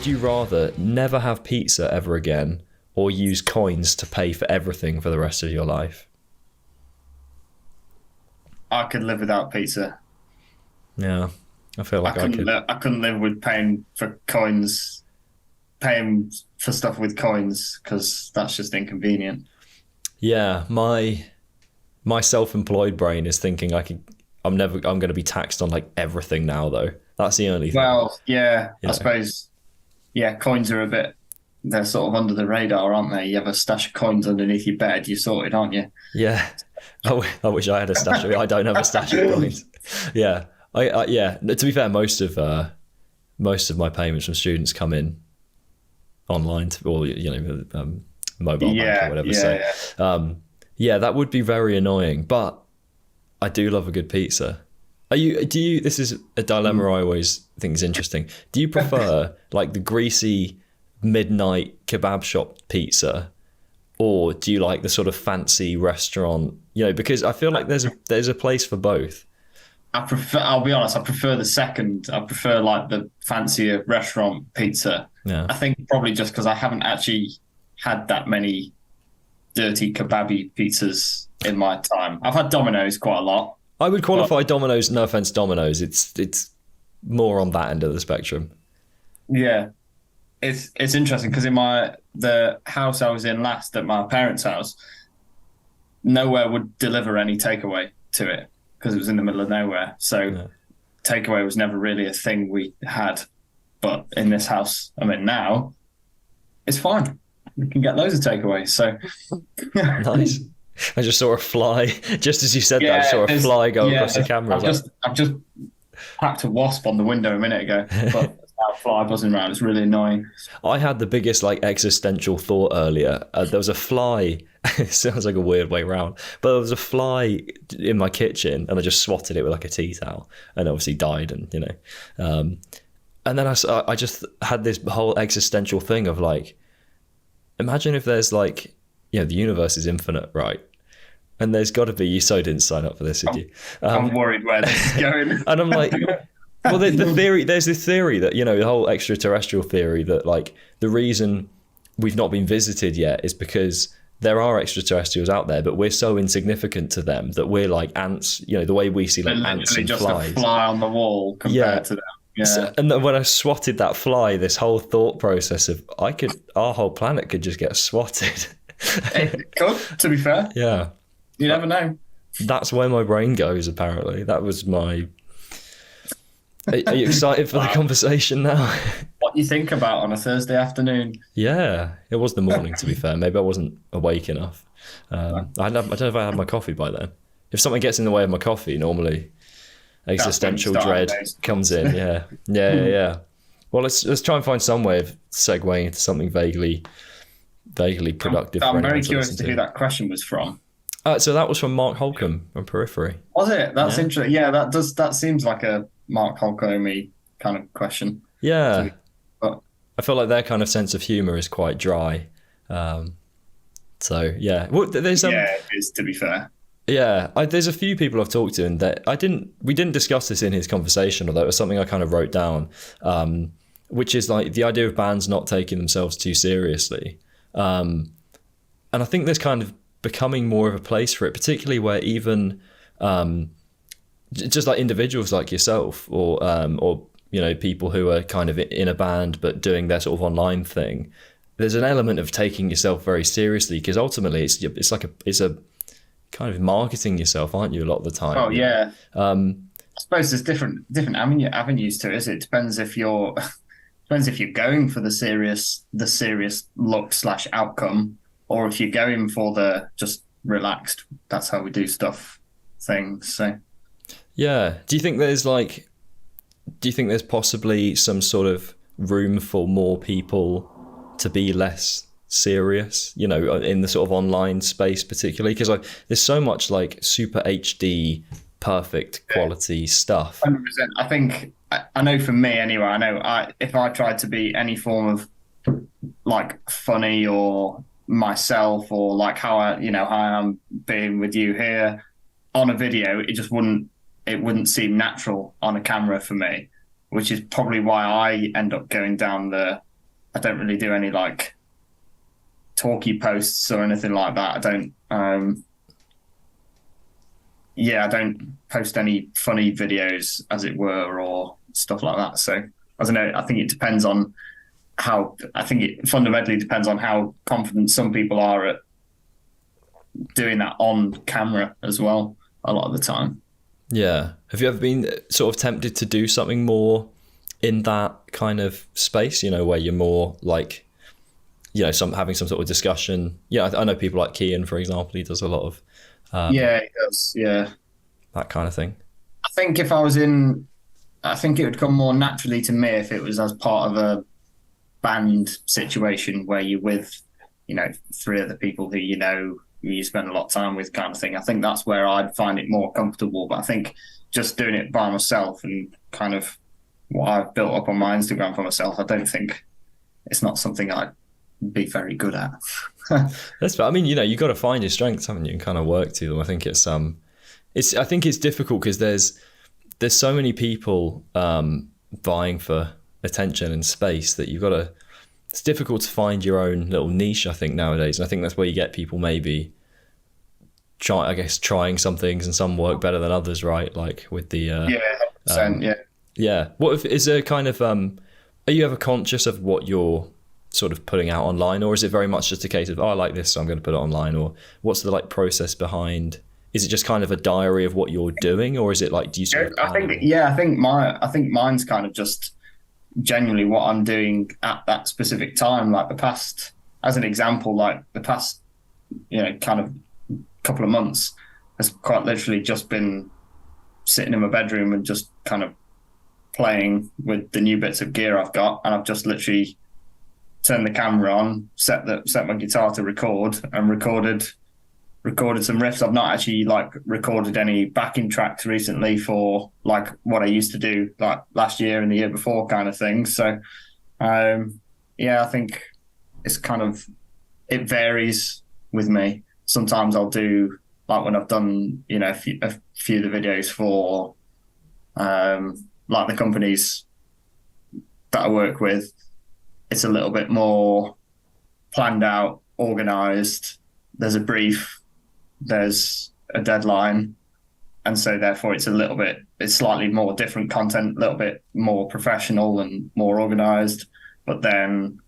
would you rather never have pizza ever again or use coins to pay for everything for the rest of your life? I could live without pizza. Yeah, I feel like I could. I couldn't live with paying for coins, paying for stuff with coins, because that's just inconvenient. Yeah, my self-employed brain is thinking I'm going to be taxed on like everything now though. That's the only thing. Well, yeah, I suppose. Yeah, coins are they're sort of under the radar, aren't they? You have a stash of coins underneath your bed, you're sorted, aren't you? Yeah. I wish I had a stash of it. I don't have a stash of coins. Yeah. Yeah. To be fair, most of my payments from students come in online or mobile bank or whatever. Yeah, that would be very annoying. But I do love a good pizza. This is a dilemma I always think is interesting. Do you prefer like the greasy midnight kebab shop pizza, or do you like the sort of fancy restaurant? Because I feel like there's a place for both. I'll be honest, I prefer the second. I prefer like the fancier restaurant pizza. Yeah. I think probably just because I haven't actually had that many dirty kebabby pizzas in my time. I've had Domino's quite a lot. I would qualify Domino's, no offense, Domino's. It's more on that end of the spectrum. Yeah. It's interesting because in the house I was in last at my parents' house, nowhere would deliver any takeaway to it because it was in the middle of nowhere. So takeaway was never really a thing we had. But in this house I'm in now, it's fine. We can get loads of takeaways. So nice. I just saw a fly. Just as you said that, I saw a fly go across the camera. I've just packed a wasp on the window a minute ago. But a fly buzzing around. It's really annoying. I had the biggest existential thought earlier. There was a fly. It sounds like a weird way around, but there was a fly in my kitchen, and I just swatted it with like a tea towel, and obviously died. And and then I just had this whole existential thing of like, imagine if there's like, the universe is infinite, right? And there's got to be. You so didn't sign up for this, did you? I'm worried where this is going. And I'm like. Well, the theory, there's this theory that, the whole extraterrestrial theory that like the reason we've not been visited yet is because there are extraterrestrials out there, but we're so insignificant to them that we're like ants, the way we see like ants and just flies. A fly on the wall compared to them. Yeah. So, and then when I swatted that fly, this whole thought process of our whole planet could just get swatted. It could, to be fair. Yeah. You never know. That's where my brain goes, apparently. That was my... Are you excited for the conversation now? What you think about on a Thursday afternoon? Yeah, it was the morning, to be fair. Maybe I wasn't awake enough. I don't know if I had my coffee by then. If something gets in the way of my coffee, normally existential dread comes in. Yeah. Well, let's try and find some way of segueing into something vaguely productive. I'm very curious to who that question was from. So that was from Mark Holcomb from Periphery. Was it? That's interesting. Yeah, that seems like a Mark Holcomb kind of question. Yeah. But I feel like their kind of sense of humour is quite dry. So yeah. Well, there's it is, to be fair. Yeah, there's a few people I've talked to, and that we didn't discuss this in his conversation, although it was something I kind of wrote down, which is like the idea of bands not taking themselves too seriously. And I think there's kind of becoming more of a place for it, particularly where even just like individuals like yourself or people who are kind of in a band but doing their sort of online thing. There's an element of taking yourself very seriously because ultimately it's a kind of marketing yourself, aren't you, a lot of the time? Oh yeah. I suppose there's different avenues to it. It depends if you're going for the serious look / outcome, or if you're going for the just relaxed, that's how we do stuff things. So yeah. Do you think there's possibly some sort of room for more people to be less serious, in the sort of online space particularly? Because there's so much like super HD, perfect quality stuff. 100%. I think, I know for me anyway, if I tried to be any form of like funny or myself or like how I am being with you here on a video, it wouldn't seem natural on a camera for me, which is probably why I end up going down the I don't really do any like talky posts or anything like that. I don't. I don't post any funny videos, as it were, or stuff like that. So I don't know. I think it depends on how. I think it fundamentally depends on how confident some people are at doing that on camera as well. A lot of the time. Yeah. Have you ever been sort of tempted to do something more in that kind of space? You know, where you're more like, you know, having some sort of discussion. Yeah, I know people like Kean, for example. He does a lot of. Yeah, it does. Yeah. That kind of thing. I think if I was in, I think it would come more naturally to me if it was as part of a band situation where you're with, you know, 3 other people who you know, who you spend a lot of time with, kind of thing. I think that's where I'd find it more comfortable. But I think just doing it by myself and kind of what I've built up on my Instagram for myself, I don't think it's not something I'd be very good at. That's, I mean, you know, you got to find your strengths, haven't you, and kind of work to them. I think I think it's difficult because there's so many people vying for attention and space that it's difficult to find your own little niche, I think, nowadays. And I think that's where you get people maybe trying some things, and some work better than others, right? Like with the 100%, yeah. What if, is there kind of are you ever conscious of what you're sort of putting out online, or is it very much just a case of, oh, I like this, so I'm going to put it online? Or what's the like process behind? Is it just kind of a diary of what you're doing, or is it like, do you sort of I think mine's kind of just genuinely what I'm doing at that specific time. Like the past, as an example, like the past, you know, kind of couple of months has quite literally just been sitting in my bedroom and just kind of playing with the new bits of gear I've got, and I've just literally turned the camera on, set my guitar to record, and recorded some riffs. I've not actually like recorded any backing tracks recently for like what I used to do like last year and the year before, kind of thing. So I think it's kind of, it varies with me. Sometimes I'll do, like when I've done, you know, a few of the videos for like the companies that I work with, it's a little bit more planned out, organized. There's a brief, there's a deadline, and so therefore it's slightly more different content, a little bit more professional and more organized. But then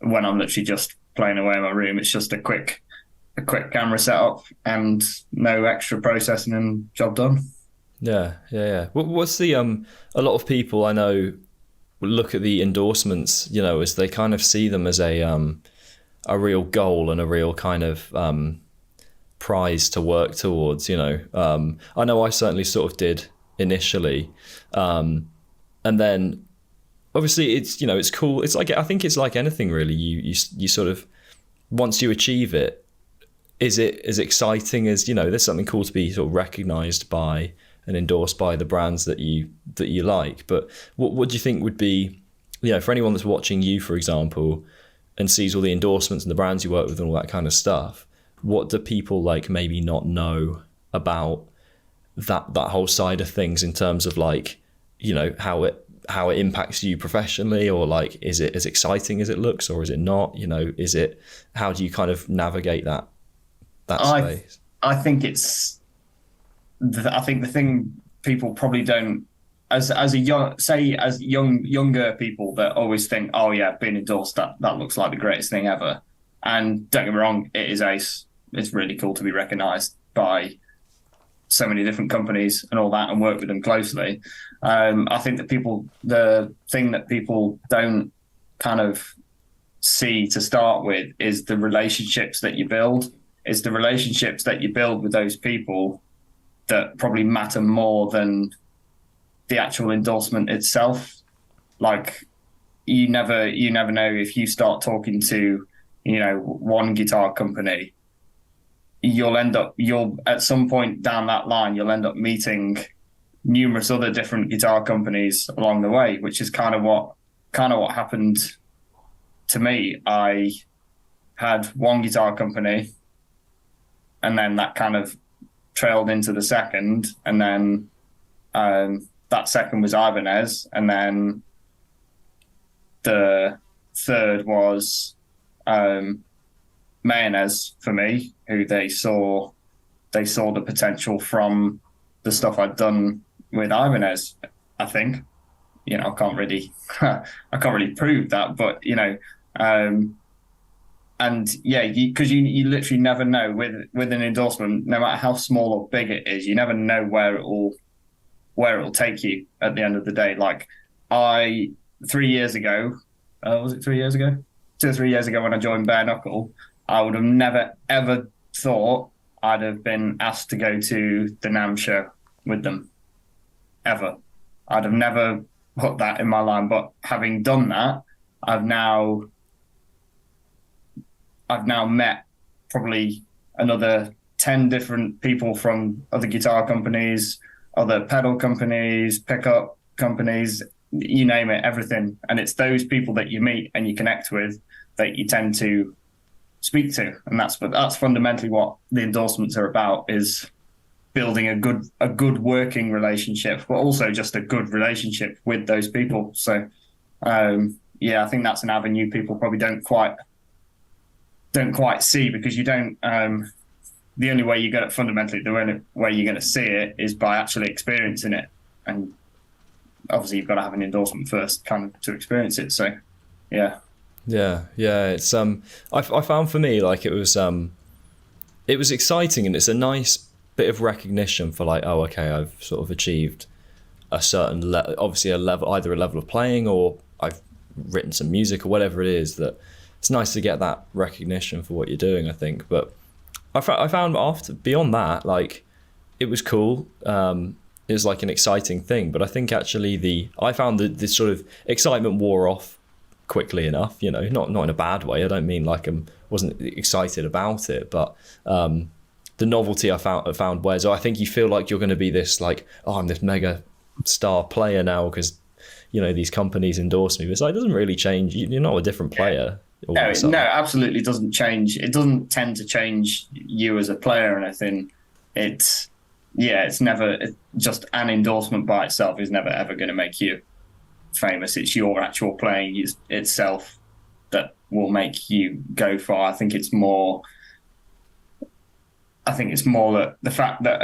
when I'm literally just playing away in my room, it's just a quick camera setup and no extra processing, and job done. Yeah. What's the a lot of people I know look at the endorsements, you know, as they kind of see them as a real goal and a real kind of prize to work towards, you know. I know I certainly sort of did initially, and then obviously it's, you know, it's cool. It's like, I think it's like anything really. You sort of, once you achieve it, is it as exciting as, you know, there's something cool to be sort of recognized by and endorsed by the brands that you like. But what do you think would be, you know, for anyone that's watching you, for example, and sees all the endorsements and the brands you work with and all that kind of stuff, what do people like maybe not know about that whole side of things in terms of like, you know, how it impacts you professionally, or like, is it as exciting as it looks, or is it not? You know, how do you kind of navigate that space? I think the thing people probably don't, as younger people that always think, oh yeah, being endorsed, that looks like the greatest thing ever. And don't get me wrong, it is ace. It's really cool to be recognised by so many different companies and all that, and work with them closely. I think that the thing that people don't kind of see to start with is the relationships that you build. It's the relationships that you build with those people that probably matter more than the actual endorsement itself. Like you never know, if you start talking to, you know, one guitar company, you'll at some point down that line, you'll end up meeting numerous other different guitar companies along the way, which is kind of what happened to me. I had one guitar company, and then that kind of trailed into the second, and then that second was Ibanez, and then the third was Mayonnaise for me, who they saw the potential from the stuff I'd done with Ibanez. I think, I can't really prove that, but and yeah, because you literally never know with an endorsement, no matter how small or big it is, you never know where it'll take you at the end of the day. Like 3 years ago, was it 3 years ago? 2 or 3 years ago when I joined Bare Knuckle, I would have never ever thought I'd have been asked to go to the NAMM show with them. Ever. I'd have never put that in my line. But having done that, I've now met probably another 10 different people from other guitar companies, other pedal companies, pickup companies, you name it, everything. And it's those people that you meet and you connect with that you tend to speak to. And that's fundamentally what the endorsements are about, is building a good working relationship, but also just a good relationship with those people. So yeah, I think that's an avenue people probably don't quite see, because you don't the only way you're going to see it is by actually experiencing it, and obviously you've got to have an endorsement first kind of to experience it. So yeah it's I found for me, like, it was exciting, and it's a nice bit of recognition for, like, oh, okay, I've sort of achieved a certain obviously a level, either a level of playing, or I've written some music, or whatever it is. That it's nice to get that recognition for what you're doing, I think. But I found beyond that, like, it was cool. It was like an exciting thing, but I think actually I found the sort of excitement wore off quickly enough, not in a bad way. I don't mean like I wasn't excited about it, but the novelty I found wears. I think you feel like you're going to be this, like, oh, I'm this mega star player now because these companies endorse me. But it's like, it doesn't really change. You're not a different player. No, absolutely doesn't change. It doesn't tend to change you as a player or anything. It's never just an endorsement by itself is never ever going to make you famous. It's your actual playing itself that will make you go far. I think it's more that the fact that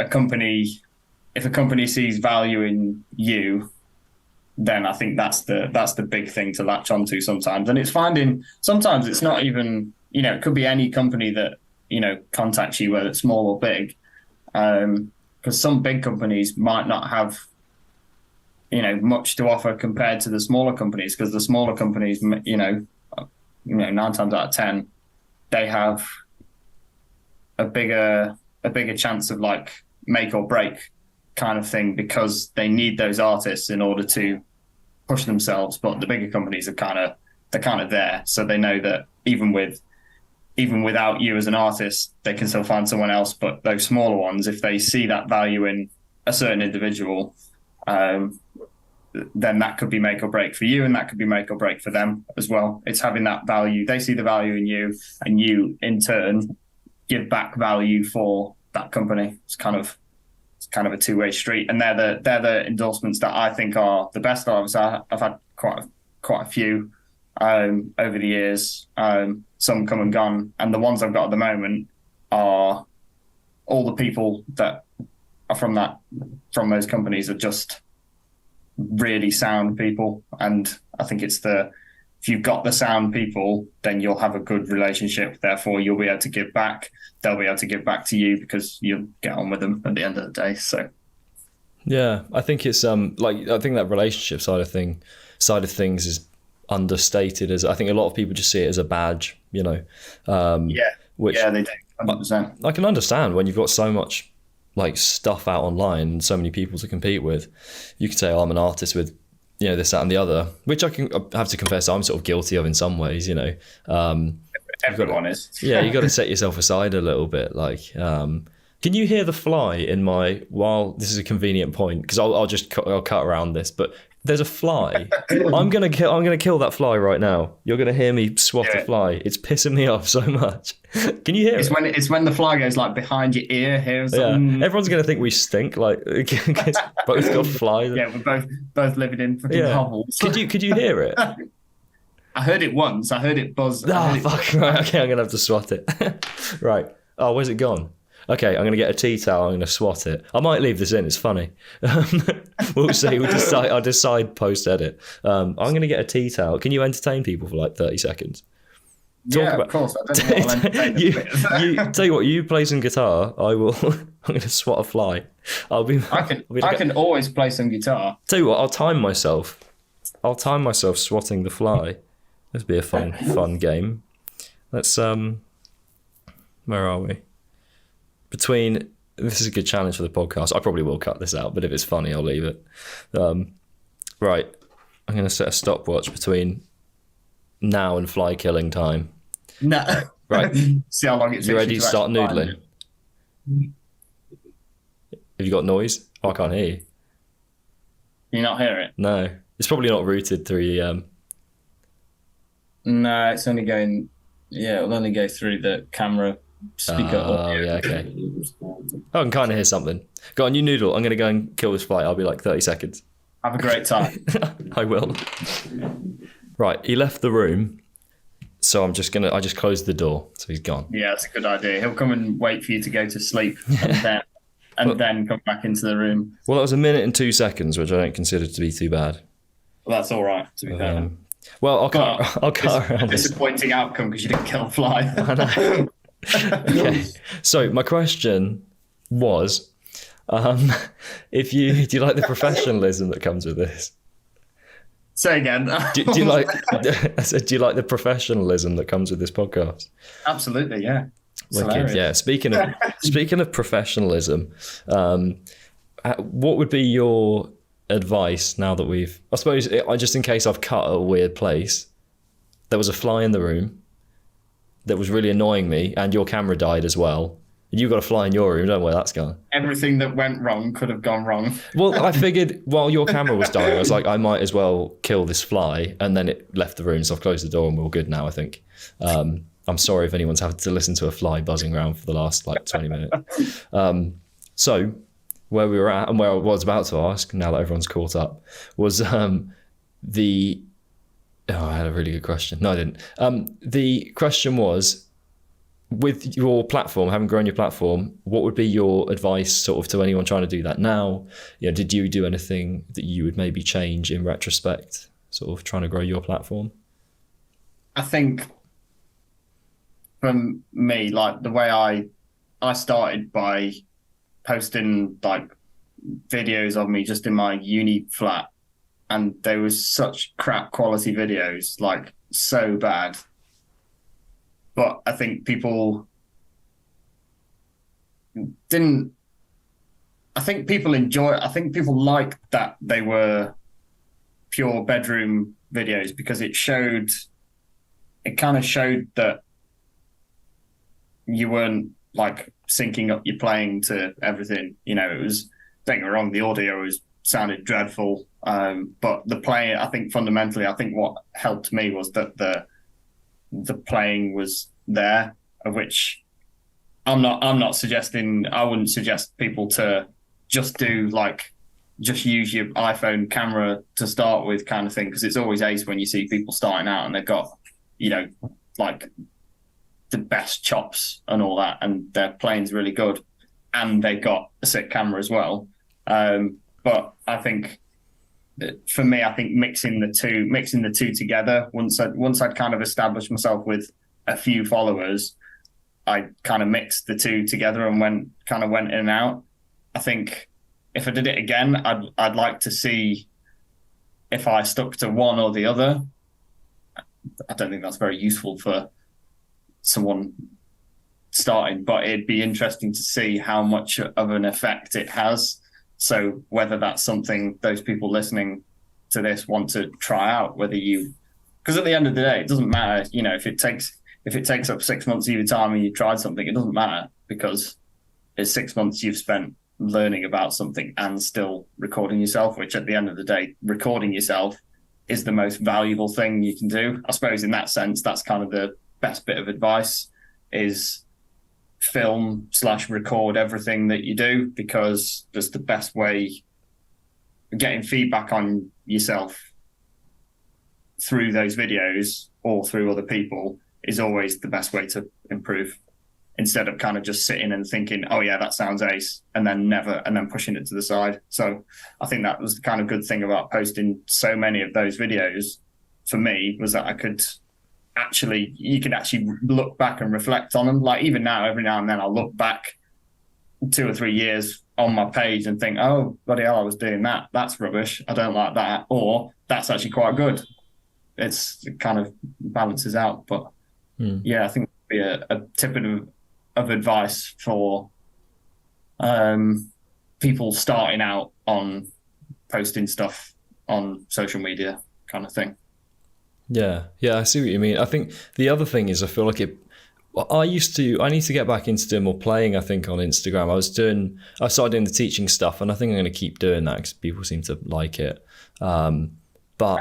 if a company sees value in you, then I think that's the big thing to latch onto sometimes. And it's finding, sometimes it's not even, it could be any company that, contacts you, whether it's small or big. Because some big companies might not have, much to offer compared to the smaller companies, because the smaller companies, 9 times out of 10, they have a bigger chance of, like, make or break kind of thing, because they need those artists in order to push themselves. But the bigger companies are kind of there, so they know that even without you as an artist, they can still find someone else. But those smaller ones, if they see that value in a certain individual, then that could be make or break for you, and that could be make or break for them as well. It's having that value. They see the value in you, and you in turn give back value for that company. It's kind of a two-way street, and they're the endorsements that I think are the best. I've had quite a few over the years. Some come and gone, and the ones I've got at the moment are all the people that are from those companies are just really sound people. And I think it's if you've got the sound people, then you'll have a good relationship. Therefore, you'll be able to give back. They'll be able to give back to you because you'll get on with them at the end of the day. So, yeah, I think it's I think that relationship side of things is understated. As I think a lot of people just see it as a badge, Which, they do. 100%. I can understand when you've got so much, like, stuff out online and so many people to compete with. You could say, oh, I'm an artist with, this, that, and the other, which I have to confess I'm sort of guilty of in some ways. Everyone is. Yeah, you got to set yourself aside a little bit. Like, can you hear the fly in my? While this is a convenient point, because I'll cut around this, but there's a fly. I'm gonna kill that fly right now. You're gonna hear me swat a fly. It's pissing me off so much. Can you hear it? It's when the fly goes, like, behind your ear here. Yeah, everyone's gonna think we stink. Like, both got flies. Yeah, we're both living in fucking hovels. Could you hear it? I heard it once. I heard it buzz. Ah, fuck. Right. Okay, I'm gonna have to swat it. Right. Oh, where's it gone? Okay, I'm gonna get a tea towel. I'm gonna swat it. I might leave this in. It's funny. We'll see. I'll decide post edit. I'm gonna get a tea towel. Can you entertain people for like 30 seconds? Of course. I don't know what I'll entertain them. Tell you what. You play some guitar. I will. I'm gonna swat a fly. I can always play some guitar. Tell you what. I'll time myself swatting the fly. This will be a fun game. Let's where are we? This is a good challenge for the podcast. I probably will cut this out, but if it's funny, I'll leave it. Right, I'm going to set a stopwatch between now and fly killing time. No. Right. See how long it takes. You ready to start noodling? Have you got noise? Oh, I can't hear you. Can you not hear it? No. It's probably not routed through No, it's only going... Yeah, it'll only go through the camera speaker. Oh, yeah, okay. Oh, I can kind of hear something. Go on, you noodle. I'm going to go and kill this fly. I'll be like 30 seconds. Have a great time. I will. Right, he left the room, so I just closed the door, so he's gone. Yeah, that's a good idea. He'll come and wait for you to go to sleep and then come back into the room. Well, that was 1 minute and 2 seconds, which I don't consider to be too bad. Well, that's all right, to be fair. Well, I'll cut around this. Disappointing outcome because you didn't kill a fly. I know. Okay. So my question was, do you like the professionalism that comes with this? Say again. Do you like? I said, do you like the professionalism that comes with this podcast? Absolutely, yeah. Wicked, yeah. Speaking of professionalism, what would be your advice now that I suppose, just in case I've cut a weird place, there was a fly in the room that was really annoying me, and your camera died as well. You've got a fly in your room, don't know where that's gone. Everything that went wrong could have gone wrong. Well, I figured while your camera was dying, I was like, I might as well kill this fly, and then it left the room, so I've closed the door and we're all good now, I think. I'm sorry if anyone's having to listen to a fly buzzing around for the last 20 minutes. So where we were at, and where I was about to ask, now that everyone's caught up, was I had a really good question. No, I didn't. The question was, with your platform, having grown your platform, what would be your advice sort of to anyone trying to do that now? Did you do anything that you would maybe change in retrospect, sort of trying to grow your platform? I think from me, like the way I started by posting like videos of me just in my uni flat, and they were such crap quality videos, like so bad. But I think people didn't. I think people liked that they were pure bedroom videos because it kind of showed that you weren't like syncing up your playing to everything. It was, don't get me wrong, the audio sounded dreadful. But the playing, I think fundamentally, what helped me was that the playing was there, of which I'm not suggesting. I wouldn't suggest people to just use your iPhone camera to start with, kind of thing, because it's always ace when you see people starting out and they've got like the best chops and all that, and their playing's really good, and they've got a sick camera as well. But I think for me, I think mixing the two together, once I'd kind of established myself with a few followers, I kind of mixed the two together and went in and out. I think if I did it again, I'd like to see if I stuck to one or the other. I don't think that's very useful for someone starting, but it'd be interesting to see how much of an effect it has. So whether that's something those people listening to this want to try out, because at the end of the day, it doesn't matter, if it takes up 6 months of your time and you tried something, it doesn't matter, because it's 6 months you've spent learning about something and still recording yourself, which at the end of the day, recording yourself is the most valuable thing you can do. I suppose in that sense, that's kind of the best bit of advice, is film/record everything that you do, because that's the best way of getting feedback on yourself through those videos or through other people is always the best way to improve, instead of kind of just sitting and thinking, oh yeah, that sounds ace, and then pushing it to the side. So I think that was the kind of good thing about posting so many of those videos for me, was that you can actually look back and reflect on them. Like even now, every now and then I'll look back 2 or 3 years on my page and think, oh, bloody hell, I was doing that. That's rubbish. I don't like that. Or that's actually quite good. It kind of balances out. But yeah, I think it would be a tip of advice for people starting out on posting stuff on social media kind of thing. Yeah, I see what you mean. I think the other thing is I feel like I need to get back into doing more playing, I think, on Instagram. I started doing the teaching stuff, and I think I'm going to keep doing that because people seem to like it. But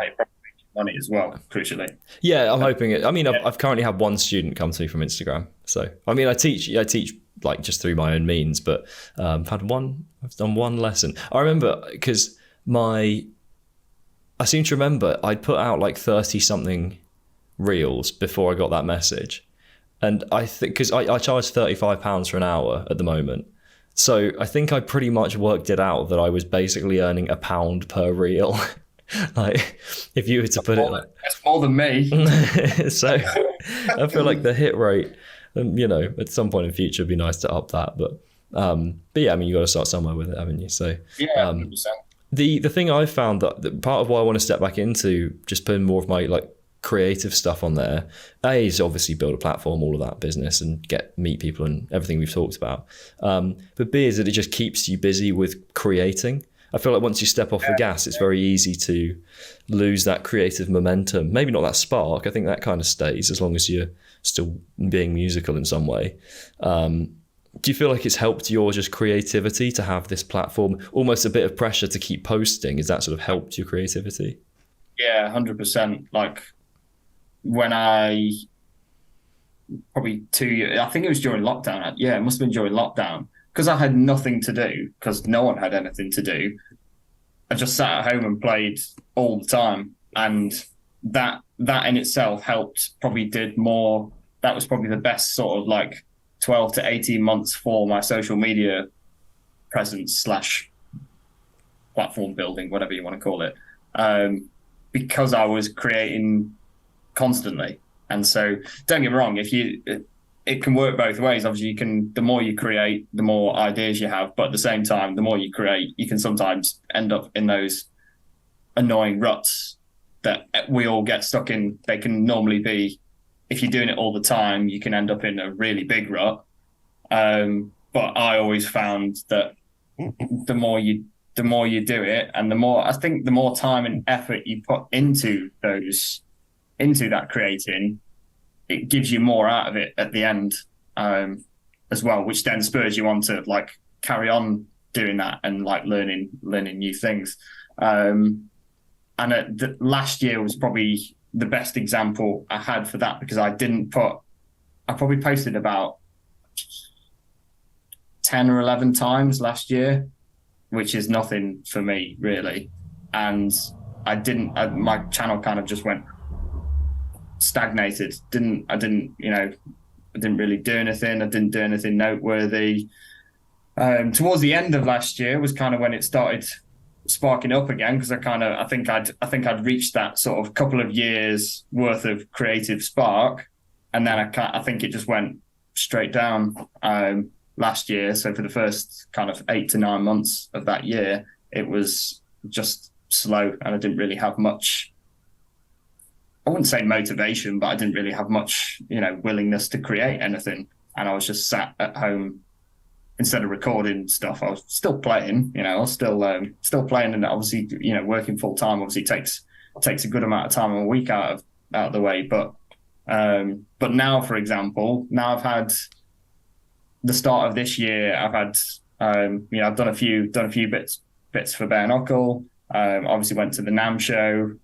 money as well, crucially. Yeah, I'm hoping it. I mean, I've currently had one student come to me from Instagram. So, I mean, I teach like just through my own means, but I've done one lesson. I remember because I seem to remember I'd put out like 30 something reels before I got that message. And I think, because I charge £35 for an hour at the moment. So I think I pretty much worked it out that I was basically earning £1 per reel. Like, if you were to put it like, that's more than me. So I feel like the hit rate, at some point in the future, it'd be nice to up that. But yeah, I mean, you got to start somewhere with it, haven't you? So yeah, 100%. The thing I've found that part of why I want to step back into just putting more of my like creative stuff on there, A, is obviously build a platform, all of that business, and meet people and everything we've talked about. But B is that it just keeps you busy with creating. I feel like once you step off the gas, it's very easy to lose that creative momentum. Maybe not that spark. I think that kind of stays as long as you're still being musical in some way. Do you feel like it's helped your just creativity to have this platform, almost a bit of pressure to keep posting? Has that sort of helped your creativity? Yeah, 100%. Like when probably 2 years, I think it was during lockdown. Yeah, it must have been during lockdown, because I had nothing to do, because no one had anything to do. I just sat at home and played all the time. And that in itself helped, that was probably the best sort of like 12 to 18 months for my social media presence / platform building, whatever you want to call it, because I was creating constantly. And so don't get me wrong, it can work both ways. Obviously, the more you create, the more ideas you have. But at the same time, the more you create, you can sometimes end up in those annoying ruts that we all get stuck in. They can normally be, if you're doing it all the time, you can end up in a really big rut. But I always found that the more you do it, and the more time and effort you put into that creating, it gives you more out of it at the end, as well, which then spurs you on to like carry on doing that and like learning new things. And last year was probably the best example I had for that, because I probably posted about 10 or 11 times last year, which is nothing for me really. And my channel kind of just went stagnated. I didn't really do anything. I didn't do anything noteworthy. Towards the end of last year was kind of when it started sparking up again, because I think I'd reached that sort of couple of years worth of creative spark, and then I think it just went straight down last year. So for the first kind of 8 to 9 months of that year, it was just slow, and I didn't really have much, I wouldn't say motivation, but I didn't really have much, willingness to create anything. And I was just sat at home. Instead of recording stuff, I was still playing, I was still playing, and obviously, working full time obviously takes a good amount of time a week out of the way. But now, for example, I've had the start of this year, I've had, I've done a few bits for Bare Knuckle. Obviously went to the NAMM show.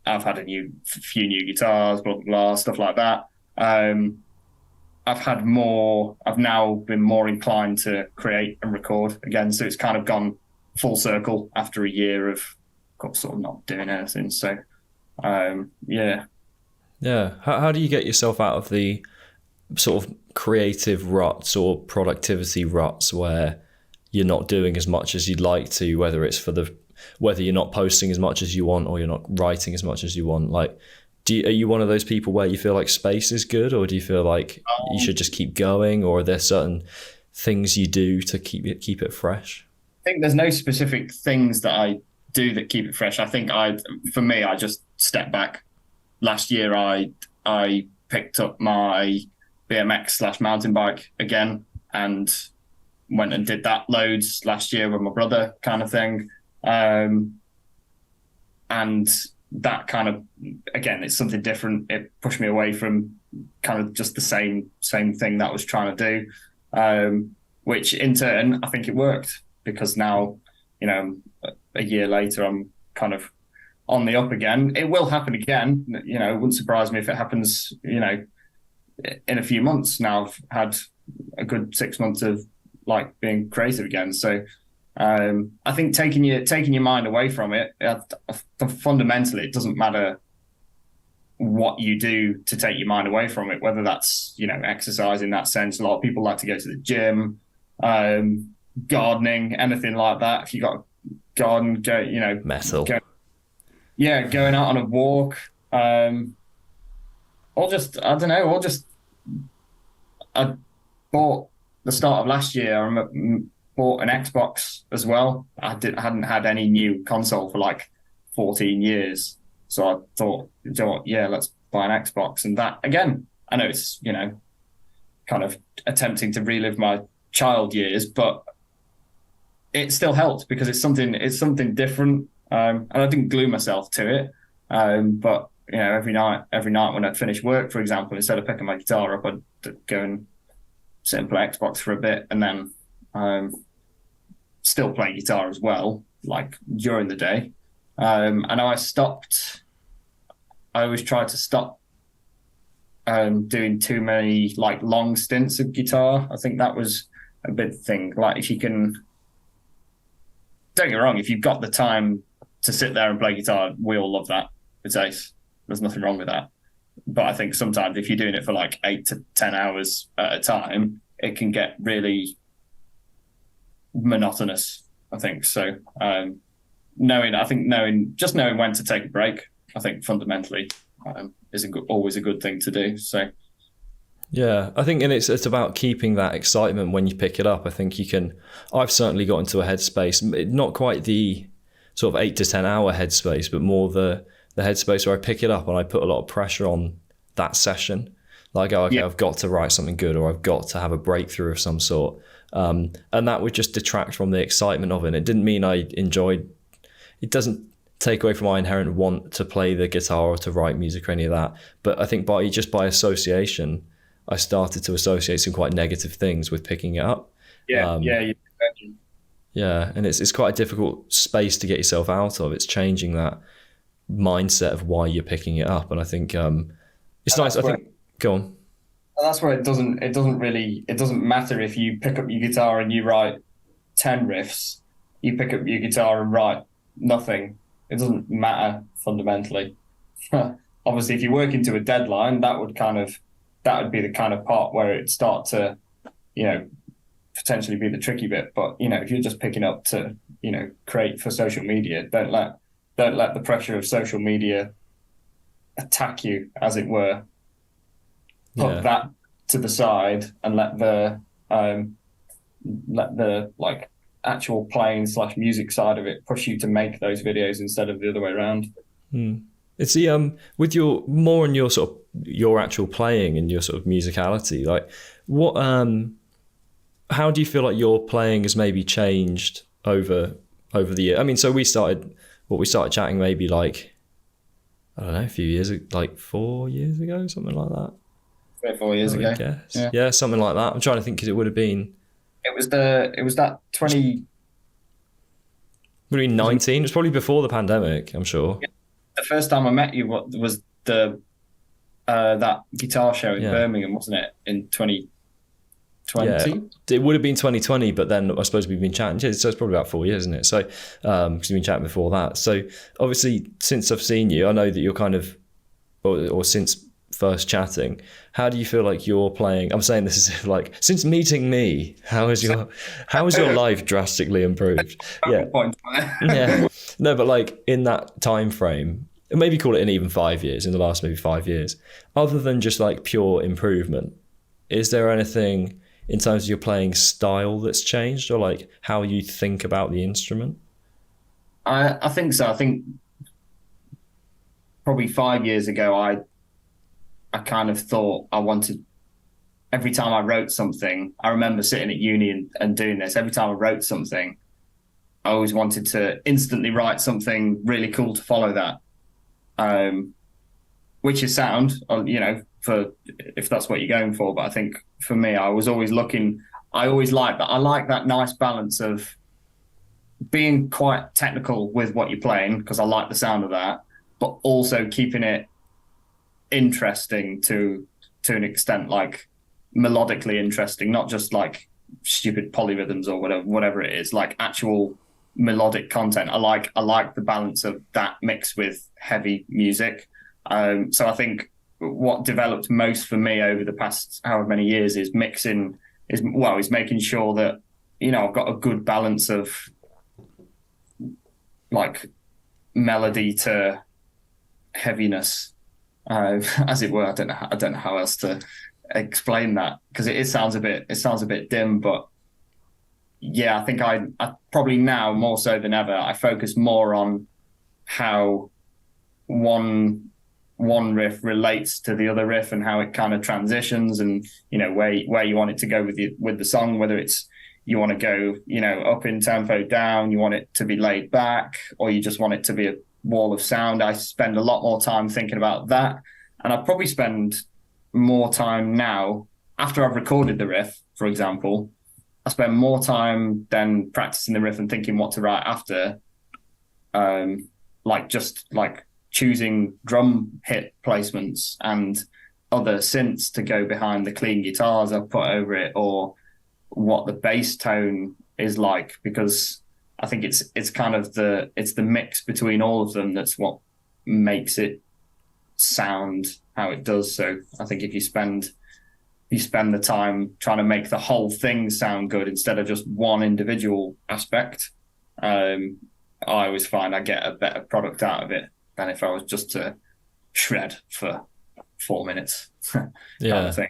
I've had a few new guitars, blah, blah, blah, stuff like that. I've now been more inclined to create and record again. So it's kind of gone full circle after a year of got sort of not doing anything. So Yeah. How do you get yourself out of the sort of creative ruts or productivity ruts where you're not doing as much as you'd like to, whether it's whether you're not posting as much as you want or you're not writing as much as you want? Like, are you one of those people where you feel like space is good, or do you feel like you should just keep going, or are there certain things you do to keep it fresh? I think there's no specific things that I do that keep it fresh. I think for me, I just step back. Last year, I picked up my BMX/mountain bike again and went and did that loads last year with my brother, kind of thing. And that kind of, again, it's something different. It pushed me away from kind of just the same thing that I was trying to do, which in turn, I think it worked, because now, you know, a year later, I'm kind of on the up again. It will happen again. You know, it wouldn't surprise me if it happens, you know, in a few months. Now I've had a good 6 months of like being creative again. So I think taking your mind away from it, fundamentally, it doesn't matter what you do to take your mind away from it, whether that's, you know, exercise in that sense. A lot of people like to go to the gym, gardening, anything like that. If you got a garden, go, you know, metal. Going out on a walk, or just, I don't know, I bought the start of last year, I bought an Xbox as well. I hadn't had any new console for like 14 years. So I thought, you know what, yeah, let's buy an Xbox. And that, again, I know it's, you know, kind of attempting to relive my child years, but it still helped because it's something different. And I didn't glue myself to it. But, you know, every night when I'd finish work, for example, instead of picking my guitar up, I'd go and sit and play Xbox for a bit, and then still play guitar as well, like during the day. And I always try to stop doing too many like long stints of guitar. I think that was a big thing. Like, if you can, don't get me wrong, if you've got the time to sit there and play guitar, we all love that. It's ace. There's nothing wrong with that. But I think sometimes if you're doing it for like 8 to 10 hours at a time, it can get really monotonous, I think. So knowing when to take a break, I think fundamentally is always a good thing to do. So yeah, I think, and it's about keeping that excitement when you pick it up. I think I've certainly got into a headspace, not quite the sort of 8 to 10 hour headspace, but more the headspace where I pick it up and I put a lot of pressure on that session. Like, oh, okay, yeah, I've got to write something good, or I've got to have a breakthrough of some sort. And that would just detract from the excitement of it. And it didn't mean I enjoyed, it doesn't take away from my inherent want to play the guitar or to write music or any of that. But I think by association, I started to associate some quite negative things with picking it up. Yeah, yeah, and it's quite a difficult space to get yourself out of. It's changing that mindset of why you're picking it up, and I think it's nice. I think, go on. And that's where it doesn't matter if you pick up your guitar and you write 10 riffs. You pick up your guitar and write nothing. It doesn't matter fundamentally. Obviously, if you work into a deadline, that would be the kind of part where it'd start to, you know, potentially be the tricky bit. But, you know, if you're just picking up to, you know, create for social media, don't let the pressure of social media attack you, as it were. Put that to the side and let the like actual playing / music side of it push you to make those videos instead of the other way around. It's the with your more on your sort of your actual playing and your sort of musicality, like what how do you feel like your playing has maybe changed over the year? I mean, so we started chatting maybe like, I don't know, a few years, like 4 years ago, something like that. 3 or 4 years ago. Yeah, something like that. I'm trying to think, because it would have been. It was that 20. Would have been 19. It was probably before the pandemic, I'm sure. Yeah. The first time I met you was the that guitar show in Birmingham, wasn't it? In 20. It would have been 2020, but then I suppose we've been chatting. So it's probably about 4 years, isn't it? So because we've been chatting before that. So obviously, since I've seen you, I know that you're kind of, or since first chatting, how do you feel like you're playing? I'm saying this is like, since meeting me, how has your life drastically improved? Yeah. Yeah. No, but like in that time frame, maybe call it in even 5 years, in the last maybe 5 years, other than just like pure improvement, is there anything in terms of your playing style that's changed, or like how you think about the instrument? I think so. I think probably 5 years ago, I kind of thought I wanted, every time I wrote something, I remember sitting at uni and doing this. Every time I wrote something, I always wanted to instantly write something really cool to follow that, which is sound, for if that's what you're going for. But I think for me, I was always looking, I always like that. I like that nice balance of being quite technical with what you're playing, because I like the sound of that, but also keeping it interesting to an extent, like melodically interesting, not just like stupid polyrhythms or whatever it is, like actual melodic content. I like the balance of that mixed with heavy music. So I think what developed most for me over the past however many years is making sure that, I've got a good balance of like melody to heaviness, as it were. I don't know how else to explain that, because it sounds a bit dim, but yeah, I think I probably now more so than ever, I focus more on how one riff relates to the other riff and how it kind of transitions, and where you want it to go with the song, whether it's you want to go up in tempo, down, you want it to be laid back, or you just want it to be a wall of sound. I spend a lot more time thinking about that, and I probably spend more time now after I've recorded the riff, for example. I spend more time than practicing the riff and thinking what to write after, just choosing drum hit placements and other synths to go behind the clean guitars I've put over it, or what the bass tone is like, because I think it's kind of the mix between all of them that's what makes it sound how it does. So I think if you spend the time trying to make the whole thing sound good instead of just one individual aspect, I always find I get a better product out of it than if I was just to shred for 4 minutes. Yeah. Kind of thing.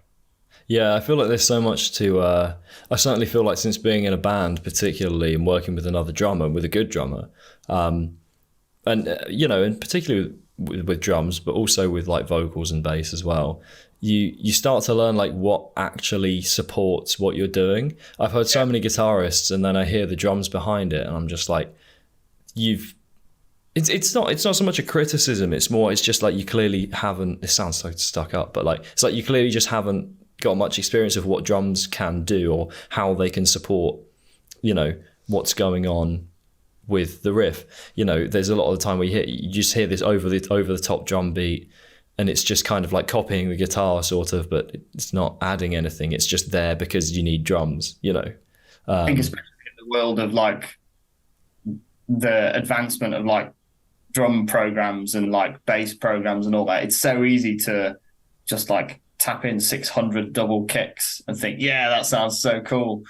Yeah, I feel like there's so much to. I certainly feel like since being in a band, particularly, and working with another drummer, with a good drummer, and particularly with drums, but also with like vocals and bass as well, you start to learn like what actually supports what you're doing. I've heard so many guitarists, and then I hear the drums behind it, and I'm just like, It's not so much a criticism. It's just like you clearly haven't. It sounds so stuck up, but like it's like you clearly just haven't got much experience of what drums can do or how they can support, what's going on with the riff. There's a lot of the time where you just hear this over the top drum beat, and it's just kind of like copying the guitar sort of, but it's not adding anything. It's just there because you need drums. I think especially in the world of like the advancement of like drum programs and like bass programs and all that, it's so easy to just like tap in 600 double kicks and think, yeah, that sounds so cool.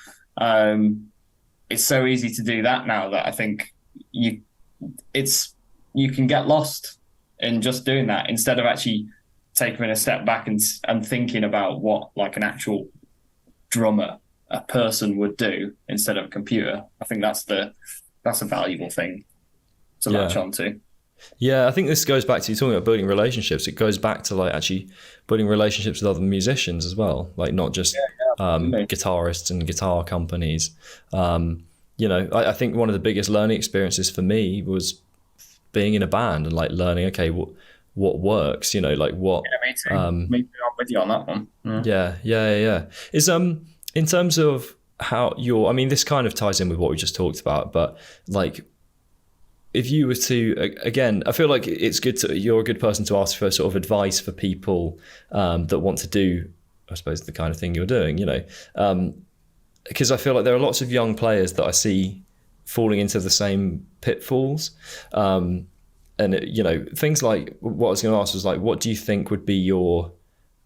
It's so easy to do that now that I think you can get lost in just doing that instead of actually taking a step back and thinking about what like an actual drummer, a person would do instead of a computer. I think that's a valuable thing to latch onto. Yeah, I think this goes back to you talking about building relationships. It goes back to like actually building relationships with other musicians as well, like not just guitarists and guitar companies. I think one of the biggest learning experiences for me was being in a band and like learning, okay, what works, like what. Yeah, me too. Me too. I'm with you on that one. Yeah. Is in terms of how this kind of ties in with what we just talked about, but like, if you were to, again, I feel like you're a good person to ask for sort of advice for people that want to do I suppose, the kind of thing you're doing, you know. Because I feel like there are lots of young players that I see falling into the same pitfalls. And, you know, things like what I was going to ask was like, what do you think would be your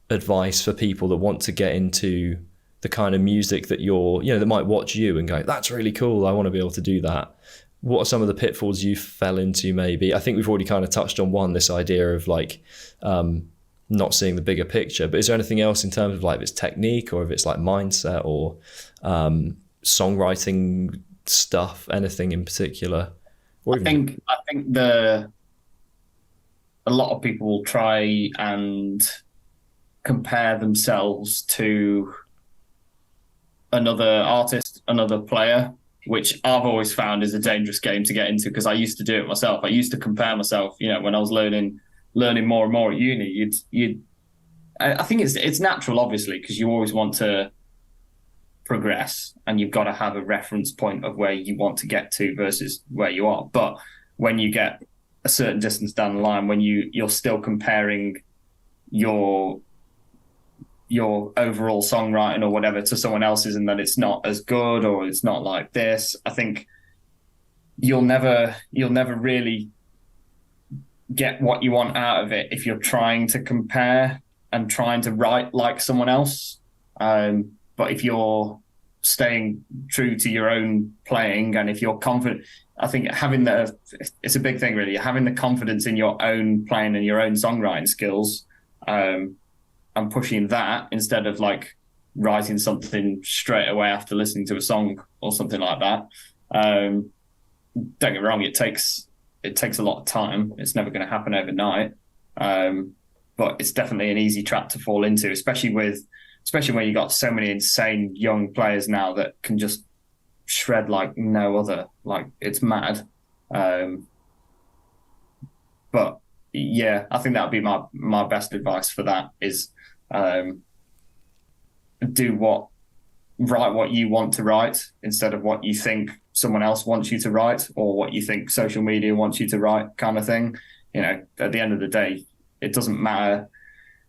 advice for people that want to get into the kind of music that you're, you know, that might watch you and go, that's really cool, I want to be able to do that? What are some of the pitfalls you fell into maybe? I think we've already kind of touched on one, this idea of like not seeing the bigger picture, but is there anything else in terms of like if it's technique or if it's like mindset or songwriting stuff, anything in particular? I think a lot of people will try and compare themselves to another artist, another player, which I've always found is a dangerous game to get into, because I used to do it myself. I used to compare myself, you know, when I was learning more and more at uni. I think it's natural, obviously, because you always want to progress and you've got to have a reference point of where you want to get to versus where you are. But when you get a certain distance down the line, when you're still comparing your overall songwriting or whatever to someone else's, and that it's not as good or it's not like this, I think you'll never really get what you want out of it if you're trying to compare and trying to write like someone else. But if you're staying true to your own playing, and if you're confident, I think it's a big thing really, having the confidence in your own playing and your own songwriting skills, and pushing that instead of like writing something straight away after listening to a song or something like that. Don't get me wrong, it takes a lot of time. It's never going to happen overnight. But it's definitely an easy trap to fall into, especially when you got so many insane young players now that can just shred like no other. Like, it's mad. But yeah, I think that would be my best advice for that is write what you want to write instead of what you think someone else wants you to write or what you think social media wants you to write, kind of thing. You know, at the end of the day, it doesn't matter.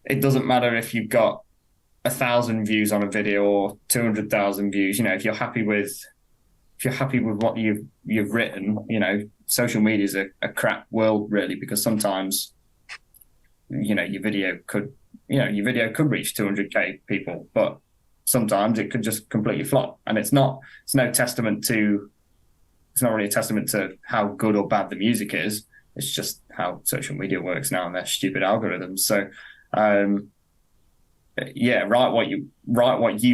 It doesn't matter if you've got 1,000 views on a video or 200,000 views. You know, if you're happy with what you've written, you know, social media is a crap world really, because sometimes, you know, your video could reach 200k people, but sometimes it could just completely flop. And it's not really a testament to how good or bad the music is. It's just how social media works now and their stupid algorithms. So, yeah, write what you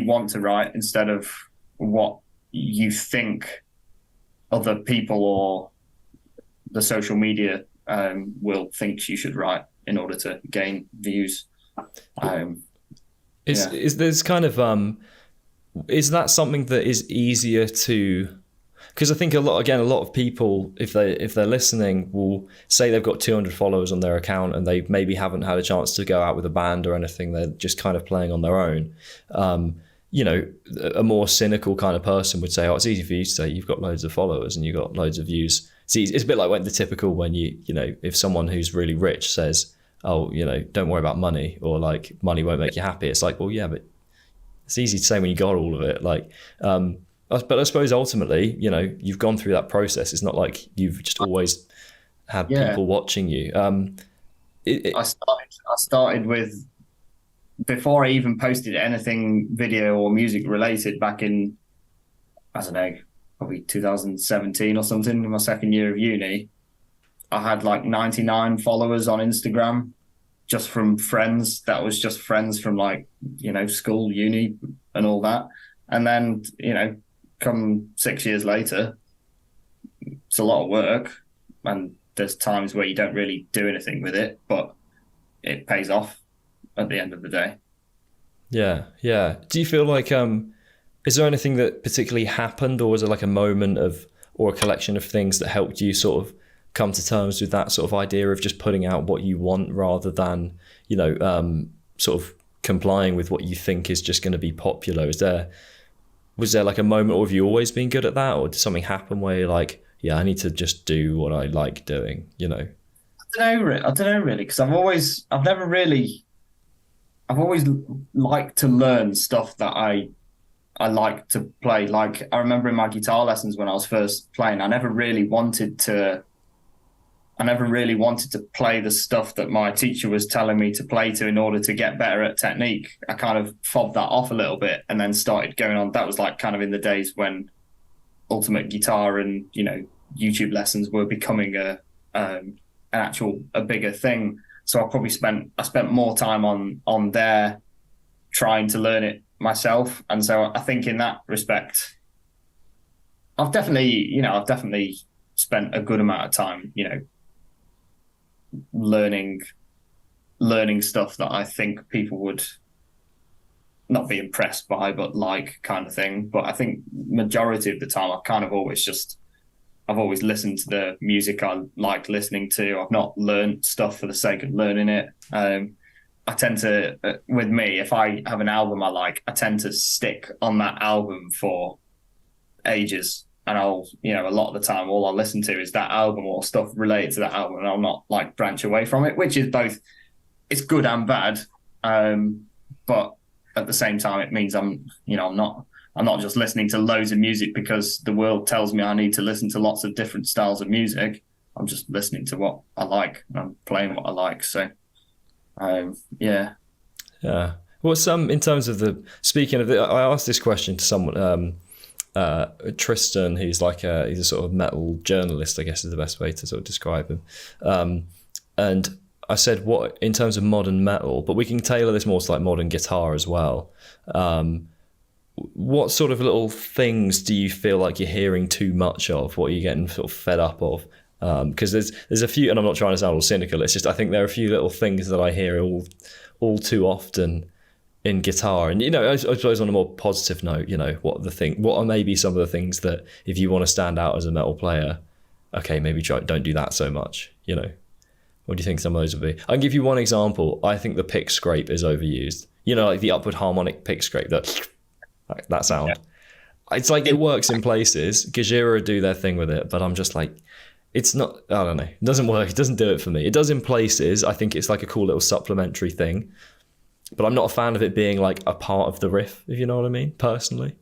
want to write instead of what you think other people or the social media will think you should write in order to gain views. Is there's kind of is that something that is easier to? Because I think a lot of people, if they're listening, will say they've got 200 followers on their account and they maybe haven't had a chance to go out with a band or anything. They're just kind of playing on their own. You know, a more cynical kind of person would say, "Oh, it's easy for you to say you've got loads of followers and you've got loads of views." It's a bit like when you know, if someone who's really rich says, "Oh, you know, don't worry about money," or like money won't make you happy. It's like, well, yeah, but it's easy to say when you got all of it. Like, but I suppose ultimately, you know, you've gone through that process. It's not like you've just always had people watching you. I started with, before I even posted anything video or music related back in, I don't know, probably 2017 or something, in my second year of uni, I had like 99 followers on Instagram just from friends. That was just friends from like, you know, school, uni and all that. And then, you know, come 6 years later, it's a lot of work and there's times where you don't really do anything with it, but it pays off at the end of the day. Yeah. Do you feel like, is there anything that particularly happened, or was it like a moment or a collection of things that helped you sort of come to terms with that sort of idea of just putting out what you want rather than, you know, sort of complying with what you think is just going to be popular? Was there like a moment, or have you always been good at that, or did something happen where you're like, yeah, I need to just do what I like doing, you know? I don't know really, because I've never really I've always liked to learn stuff that I like to play. Like I remember in my guitar lessons when I was first playing, I never really wanted to play the stuff that my teacher was telling me to play to in order to get better at technique. I kind of fobbed that off a little bit and then started going on. That was like kind of in the days when Ultimate Guitar and, you know, YouTube lessons were becoming a bigger thing. So I spent more time on there trying to learn it myself. And so I think in that respect, I've definitely spent a good amount of time, you know, learning stuff that I think people would not be impressed by, but like kind of thing. But I think majority of the time I've always listened to the music I liked listening to. I've not learned stuff for the sake of learning it. I tend to, with me, if I have an album I like, I tend to stick on that album for ages. And I'll, you know, a lot of the time, all I'll listen to is that album or stuff related to that album, and I'll not like branch away from it, which is both, it's good and bad. But at the same time, it means I'm not just listening to loads of music because the world tells me I need to listen to lots of different styles of music. I'm just listening to what I like and I'm playing what I like. So, yeah. Well, in terms of I asked this question to someone, Tristan, he's he's a sort of metal journalist, I guess is the best way to sort of describe him. And I said, what in terms of modern metal, but we can tailor this more to like modern guitar as well. What sort of little things do you feel like you're hearing too much of? What are you getting sort of fed up of? Because there's a few, and I'm not trying to sound all cynical. It's just I think there are a few little things that I hear all too often in guitar. And, you know, I suppose on a more positive note, you know, what are maybe some of the things that if you want to stand out as a metal player, okay, maybe don't do that so much, you know. What do you think some of those would be? I can give you one example. I think the pick scrape is overused. You know, like the upward harmonic pick scrape, that sound. Yeah. It's like it works in places. Gojira do their thing with it, but I'm just like, it's not, I don't know. It doesn't work. It doesn't do it for me. It does in places. I think it's like a cool little supplementary thing. But I'm not a fan of it being like a part of the riff, if you know what I mean, personally.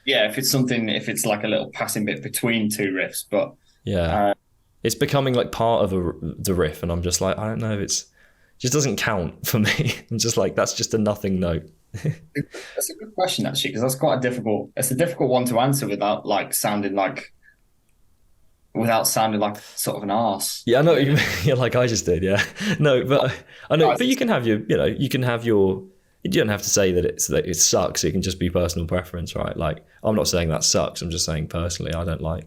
Yeah, if it's like a little passing bit between two riffs, but yeah, it's becoming like part of the riff, and I'm just like, I don't know, it just doesn't count for me. I'm just like, that's just a nothing note. That's a good question actually, because it's a difficult one to answer without sounding like sort of an arse. Yeah, I know. Yeah, like I just did. Yeah, no, but I know. But you can have your. You don't have to say that it sucks. It can just be personal preference, right? Like I'm not saying that sucks. I'm just saying personally, I don't like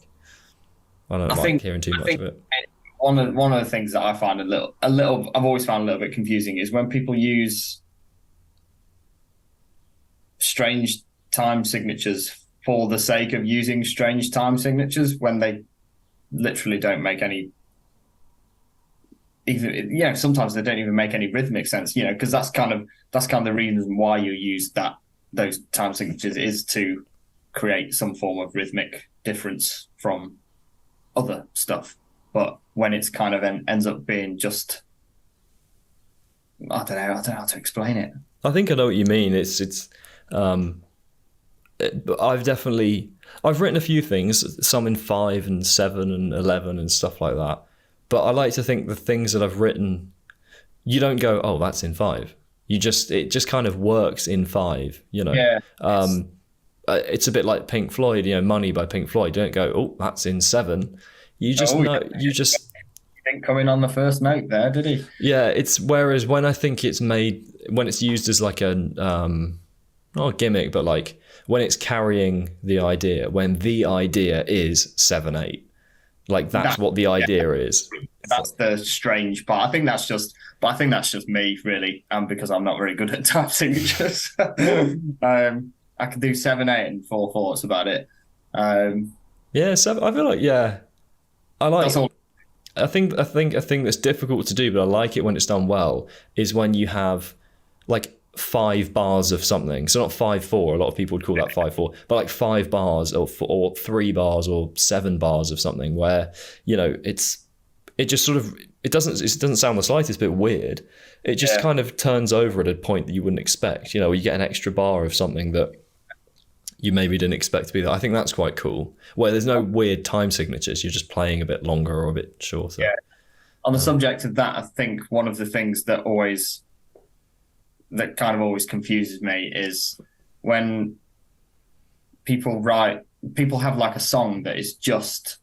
hearing too much of it. One of the things that I find I've always found a little bit confusing is when people use strange time signatures for the sake of using strange time signatures when they literally don't make any, sometimes they don't even make any rhythmic sense, you know, because that's kind of the reason why you use those time signatures is to create some form of rhythmic difference from other stuff. But when it's kind of ends up being just, I don't know how to explain it. I think I know what you mean. But I've written a few things, some in 5 and 7 and 11 and stuff like that. But I like to think the things that I've written, you don't go, oh, that's in 5. It just kind of works in 5, you know. Yeah. It's a bit like Pink Floyd, you know, Money by Pink Floyd. You don't go, oh, that's in 7. You just know. You just. He didn't come in on the first note there, did he? Yeah. Whereas when I think when it's used as like not a gimmick, but like when it's carrying the idea, when the idea is 7/8, like that's what the idea is. That's the strange part. I think that's just me really, because I'm not very good at time signatures. I can do 7/8 and 4/4. That's about it. Yeah, 7. I feel like I like. That's all. I think a thing that's difficult to do, but I like it when it's done well, is when you have like 5 bars of something. So not 5/4. A lot of people would call that 5/4, but like 5 bars or 3 bars or 7 bars of something where, you know, it just sort of, it doesn't sound the slightest bit weird. It just kind of turns over at a point that you wouldn't expect. You know, you get an extra bar of something that you maybe didn't expect to be there. I think that's quite cool. Where there's no weird time signatures. You're just playing a bit longer or a bit shorter. Yeah. On the subject of that, I think one of the things that kind of always confuses me is when people have like a song that is just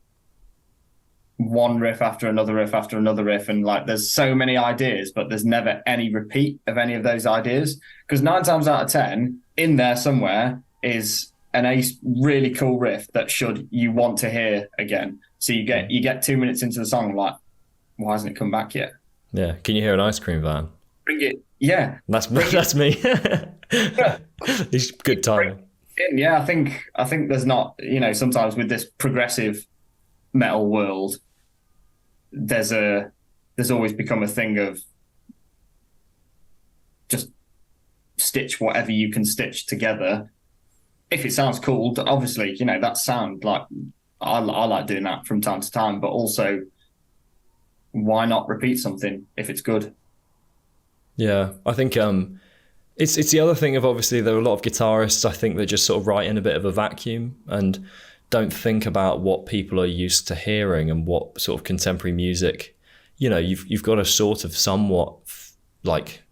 one riff after another riff after another riff, and like there's so many ideas, but there's never any repeat of any of those ideas, because 9 times out of 10 in there somewhere is a really cool riff that you want to hear again. So you get 2 minutes into the song, like, why hasn't it come back yet? Yeah. Can you hear an ice cream van? Bring it. Yeah. That's me. It's good timing. Yeah, I think there's not, sometimes with this progressive metal world, there's always become a thing of just stitch whatever you can stitch together. If it sounds cool, obviously, that sound, like, I like doing that from time to time, but also why not repeat something if it's good? Yeah, I think it's the other thing of, obviously there are a lot of guitarists, I think, that just sort of write in a bit of a vacuum and don't think about what people are used to hearing and what sort of contemporary music, you've got to sort of somewhat like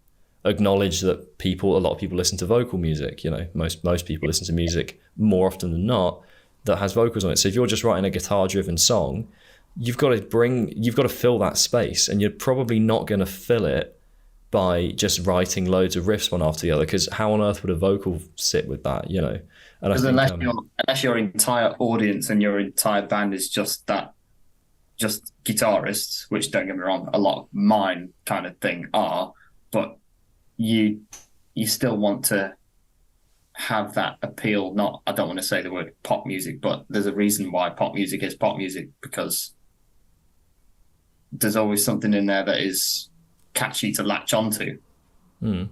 acknowledge that a lot of people listen to vocal music. Most people listen to music more often than not that has vocals on it. So if you're just writing a guitar driven song, you've got to fill that space, and you're probably not going to fill it by just writing loads of riffs one after the other, because how on earth would a vocal sit with that, And because unless your entire audience and your entire band is just guitarists, which, don't get me wrong, a lot of mine kind of thing are, but you still want to have that appeal. I don't want to say the word pop music, but there's a reason why pop music is pop music, because there's always something in there that is catchy to latch onto. Yeah.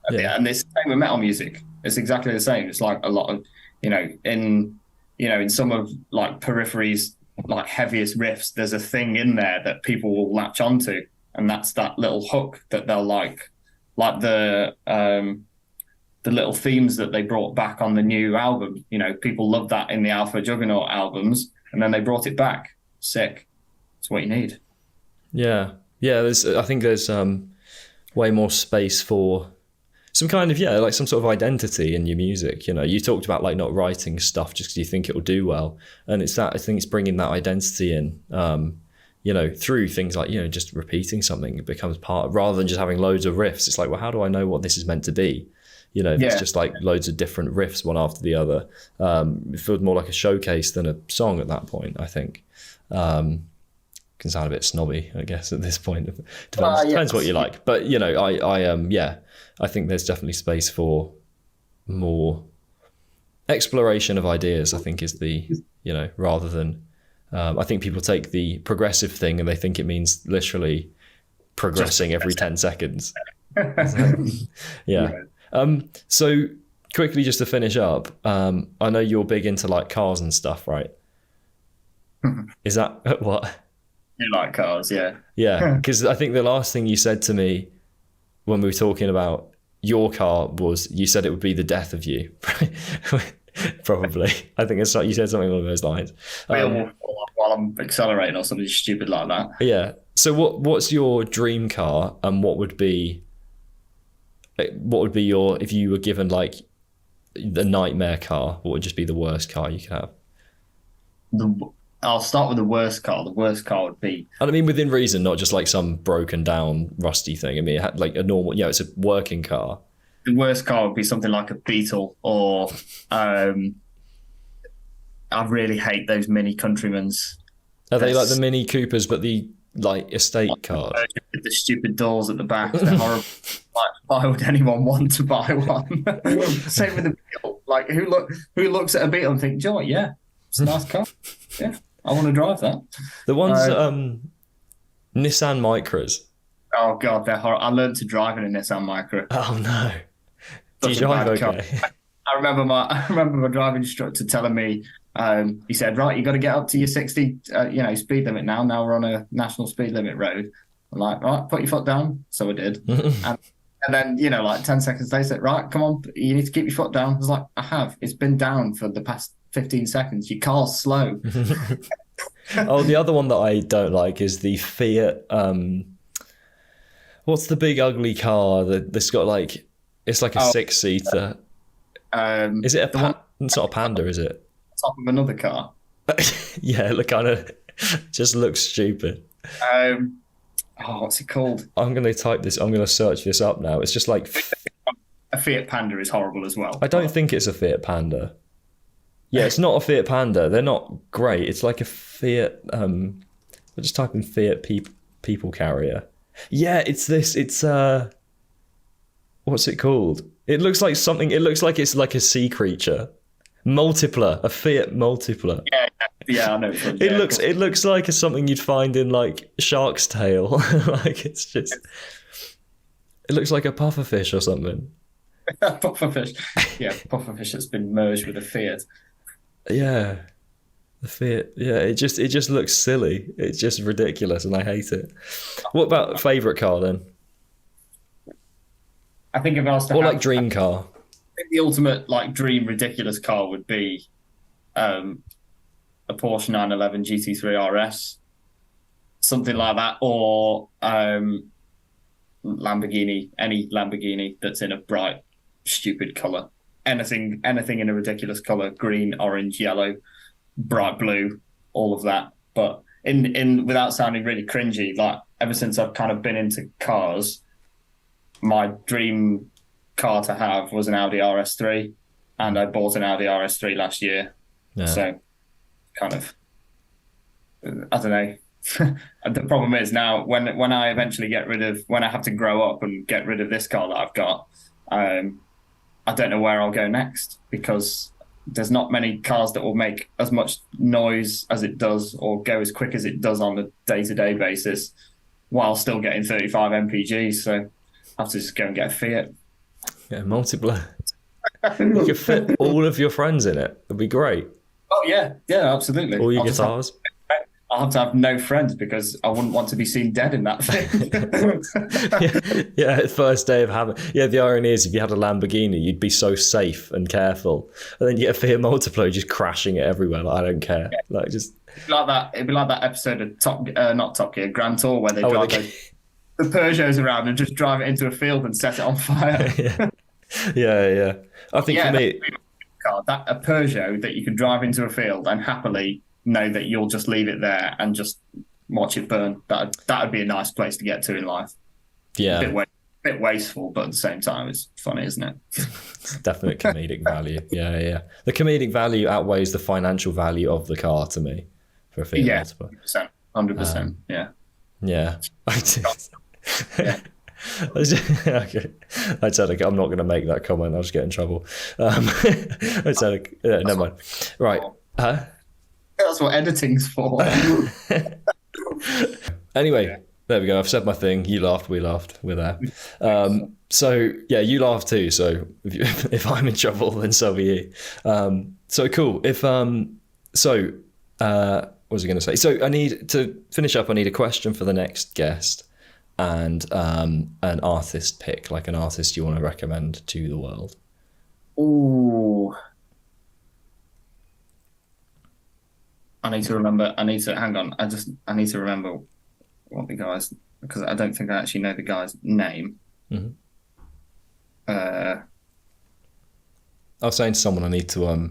And it's the same with metal music. It's exactly the same. It's like a lot of, in some of like Periphery's like heaviest riffs, there's a thing in there that people will latch onto, and that's that little hook that they'll like the little themes that they brought back on the new album. People love that in the Alpha Juggernaut albums, and then they brought it back. Sick. It's what you need. Yeah. I think there's way more space for some kind of like some sort of identity in your music. You talked about like not writing stuff just because you think it will do well, and it's that, I think it's bringing that identity in. Through things like, just repeating something. It becomes part, rather than just having loads of riffs. It's like, well, how do I know what this is meant to be? It's just like loads of different riffs one after the other. It feels more like a showcase than a song at that point, I think. Can sound a bit snobby, I guess, at this point. Depends what you like. But, I think there's definitely space for more exploration of ideas, I think, is the, rather than, I think people take the progressive thing and they think it means literally progressing every 10 seconds. Yeah. So quickly, just to finish up, I know you're big into like cars and stuff, right? Is that what? You like cars, yeah. Yeah, because I think the last thing you said to me when we were talking about your car was, you said it would be the death of you. Probably. I think you said something along those lines. While I'm accelerating or something stupid like that. Yeah. So what's your dream car, and what would be your, if you were given like the nightmare car, what would just be the worst car you could have? I'll start with the worst car. The worst car would be... And I mean within reason, not just like some broken down rusty thing. I mean, it had like a normal, it's a working car. The worst car would be something like a Beetle, or I really hate those Mini Countrymans. Are they like the Mini Coopers, but the like estate cars? With the stupid doors at the back. They're horrible. Like, why would anyone want to buy one? Same with the Beetle. Like, who looks at a Beetle and thinks, Joe, yeah, it's a nice car. Yeah, I want to drive that. The ones, Nissan Micras. Oh God, they're horrible. I learned to drive in a Nissan Micra. Oh no. Do you drive okay? I remember my driving instructor telling me He said, right, you got to get up to your 60, speed limit now. Now we're on a national speed limit road. I'm like, right, put your foot down. So I did. And then, 10 seconds later, right, come on, you need to keep your foot down. I was like, I have. It's been down for the past 15 seconds. Your car's slow. Oh, the other one that I don't like is the Fiat. What's the big ugly car that's got like, it's like a 6-seater. Is it it's not a Panda, is it? Top of another car. Yeah, it kind of just looks stupid. What's it called? I'm going to search this up now. It's just like... A Fiat Panda is horrible as well. I don't think it's a Fiat Panda. Yeah, it's not a Fiat Panda. They're not great. It's like a Fiat... I'll just type in Fiat people carrier. Yeah, it's this. It's... what's it called? It looks like something... It looks like it's like a sea creature. Multipler. A Fiat Multipler. Yeah, I know. It looks like something you'd find in like Shark's Tale. Like it's just... It looks like a pufferfish or something. Pufferfish. Yeah, pufferfish that's been merged with a Fiat. Yeah. The Fiat. Yeah, it just looks silly. It's just ridiculous and I hate it. What about favourite car then? I think if I was to Or like dream car. I think the ultimate like dream ridiculous car would be a Porsche 911 GT3 RS. Something like that. Or Lamborghini, any Lamborghini that's in a bright, stupid colour. Anything in a ridiculous colour, green, orange, yellow, bright blue, all of that. But in without sounding really cringy, like ever since I've kind of been into cars, my dream car to have was an Audi RS3, and I bought an Audi RS3 last year. Yeah. So kind of, I don't know. The problem is now when I eventually when I have to grow up and get rid of this car that I've got, I don't know where I'll go next, because there's not many cars that will make as much noise as it does or go as quick as it does on a day-to-day basis while still getting 35 mpg. So I have to just go and get a Fiat. Yeah, multipler. You could fit all of your friends in it. It'd be great. Oh, yeah, absolutely. All your guitars. I'll have to have no friends because I wouldn't want to be seen dead in that thing. Yeah, first day of having... Yeah, the irony is if you had a Lamborghini, you'd be so safe and careful. And then you get a Fiat Multiplo just crashing it everywhere. Like, I don't care. Yeah. Like, just... It'd be like that episode of not Top Gear, Grand Tour, where they drive the Peugeots around and just drive it into a field and set it on fire. Yeah. I think for me... A Peugeot that you can drive into a field and happily know that you'll just leave it there and just watch it burn. That'd be a nice place to get to in life. Yeah. A bit wasteful, but at the same time, it's funny, isn't it? Definite comedic value. Yeah. The comedic value outweighs the financial value of the car to me for a Fiat Multipla. 100%. Yeah. Yeah. Yeah. Okay. I said I'm not going to make that comment. I'll just get in trouble. I said never mind. Right. That's what editing's for. Anyway, there we go. I've said my thing. You laughed. We laughed. We're there. So yeah, you laughed too. So if I'm in trouble, then so are you. So cool. What was I going to say? So I need to finish up. I need a question for the next guest. And an artist pick, like an artist you want to recommend to the world. Ooh. I need to remember. Hang on. I need to remember what the guy's, because I don't think I actually know the guy's name. Mm-hmm. I was saying to someone I need to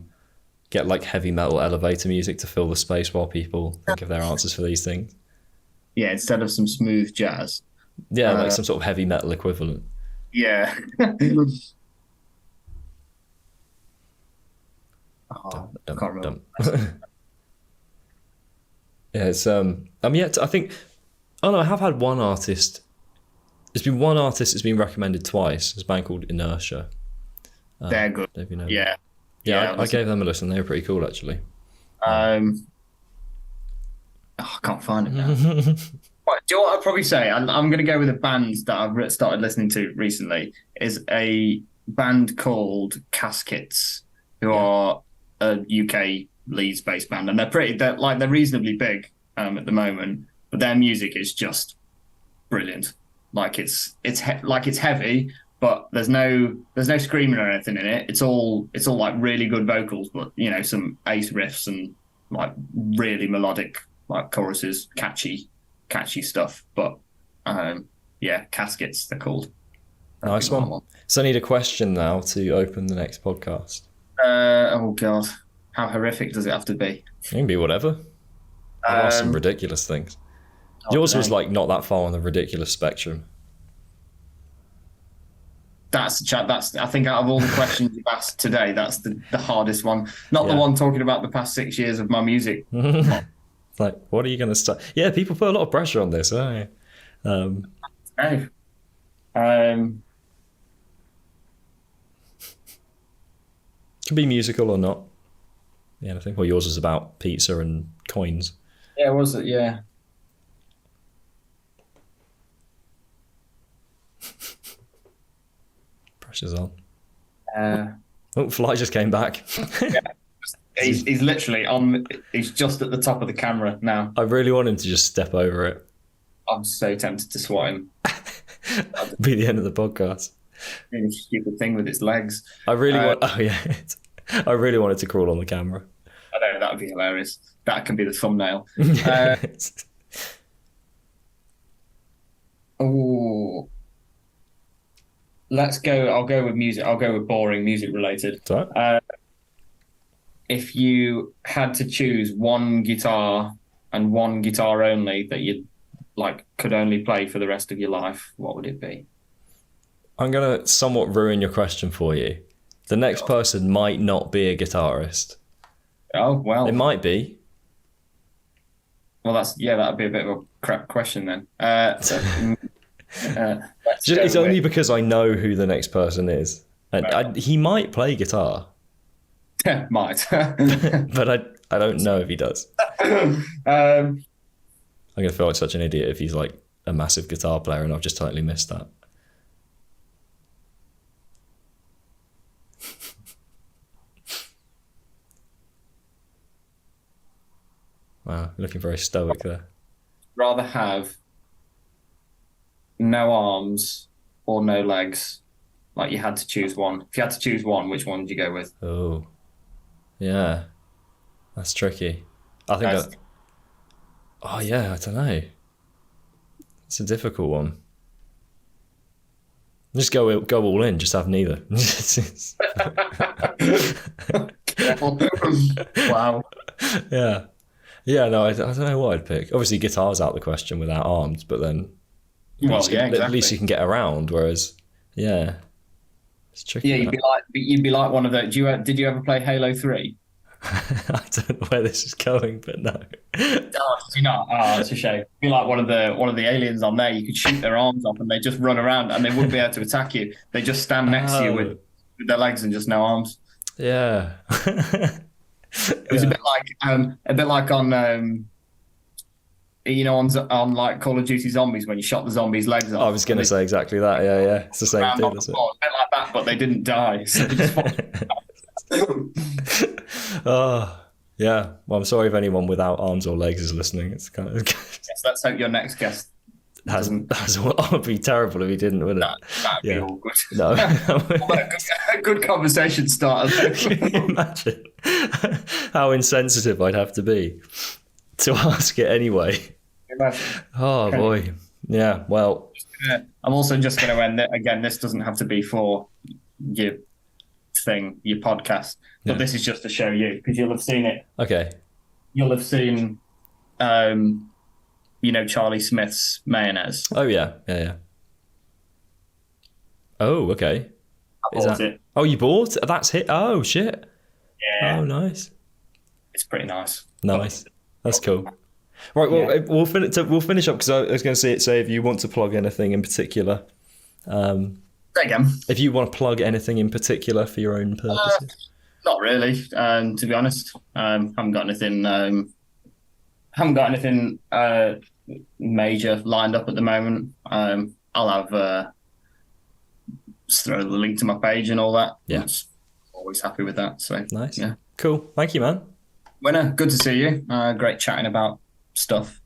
get like heavy metal elevator music to fill the space while people think of their answers for these things. Yeah, instead of some smooth jazz. Yeah, like some sort of heavy metal equivalent. Yeah. I can't remember. Yeah, it's I'm yet to, I think I have had one artist. There's been one artist that's been recommended twice. It's a band called Inertia. They're good. Yeah, I gave them a listen. They were pretty cool actually. I can't find it now. Right, do you know what I'd probably say? I'm going to go with a band that I've started listening to recently. Is a band called Caskets, who are a UK Leeds based band, and they're reasonably big at the moment, but their music is just brilliant. Like it's heavy, but there's no screaming or anything in it. It's all like really good vocals, but some ace riffs and like really melodic like choruses, catchy stuff. But Caskets they're called. Nice one. So I need a question now to open the next podcast. Oh god, how horrific does it have to be? It can be whatever. There are some ridiculous things. Yours was like not that far on the ridiculous spectrum. That's I think out of all the questions you've asked today, that's the hardest one. Not the one talking about the past 6 years of my music. Like, what are you going to start? Yeah, people put a lot of pressure on this. Could be musical or not. Yeah, I think. Well, yours was about pizza and coins. Yeah, was it? Yeah. Pressure's on. Fly just came back. Yeah. He's literally on. He's just at the top of the camera now. I really want him to just step over it. I'm so tempted to swat him. Be the end of the podcast. Doing a stupid thing with its legs. I really want. Oh yeah, I really wanted to crawl on the camera. I know that would be hilarious. That can be the thumbnail. Let's go. I'll go with music. I'll go with boring music related. If you had to choose one guitar and one guitar only that you could only play for the rest of your life, what would it be? I'm gonna somewhat ruin your question for you. The next person might not be a guitarist. Oh well, it might be. Well, that'd be a bit of a crap question then. It's only because I know who the next person is, and he might play guitar. Might, but I don't know if he does. I'm gonna feel like such an idiot if he's like a massive guitar player and I've just totally missed that. Wow, you're looking very stoic there. Rather have no arms or no legs. Like you had to choose one. If you had to choose one, which one would you go with? Oh, yeah, that's tricky. I think. Oh yeah, I don't know. It's a difficult one. Just go all in. Just have neither. Wow. Yeah. Yeah, no, I don't know what I'd pick. Obviously, guitar's out the question without arms, but then at least you can get around. Whereas, yeah, it's tricky. Yeah, you'd be like one of those. Did you ever play Halo 3? I don't know where this is going, but no. Oh, did you not? Oh, it's a shame. Be like one of the aliens on there. You could shoot their arms off, and they just run around, and they wouldn't be able to attack you. They just stand next to you with their legs and just no arms. Yeah. It was a bit like on on like Call of Duty Zombies when you shot the zombies' legs off. I was going to say exactly that. Yeah. It's the same thing. A bit like that, but they didn't die. So they just Oh, yeah. Well, I'm sorry if anyone without arms or legs is listening. It's kind of. Yes, let's hope your next guest doesn't. It would be terrible if he didn't, wouldn't it? That'd be awkward. No. A good conversation starter. Can you imagine how insensitive I'd have to be to ask it anyway? Oh, boy. Yeah, well. I'm also just going to end it. Again, this doesn't have to be for your podcast, but this is just to show you, because you'll have seen it. Okay. You'll have seen, Charlie Smith's mayonnaise. Oh, yeah. Oh, okay. I bought it. Oh, you bought it? That's it? Oh, shit. Yeah. Oh, nice. It's pretty nice. Nice. That's cool. Right, well, we'll finish up, because I was going to say if you want to plug anything in particular. Again. If you want to plug anything in particular for your own purposes. Not really, to be honest. Haven't got anything major lined up at the moment. I'll have just throw the link to my page and all that. Yeah. I'm always happy with that. So nice. Yeah. Cool. Thank you, man. Winner, good to see you. Great chatting about stuff.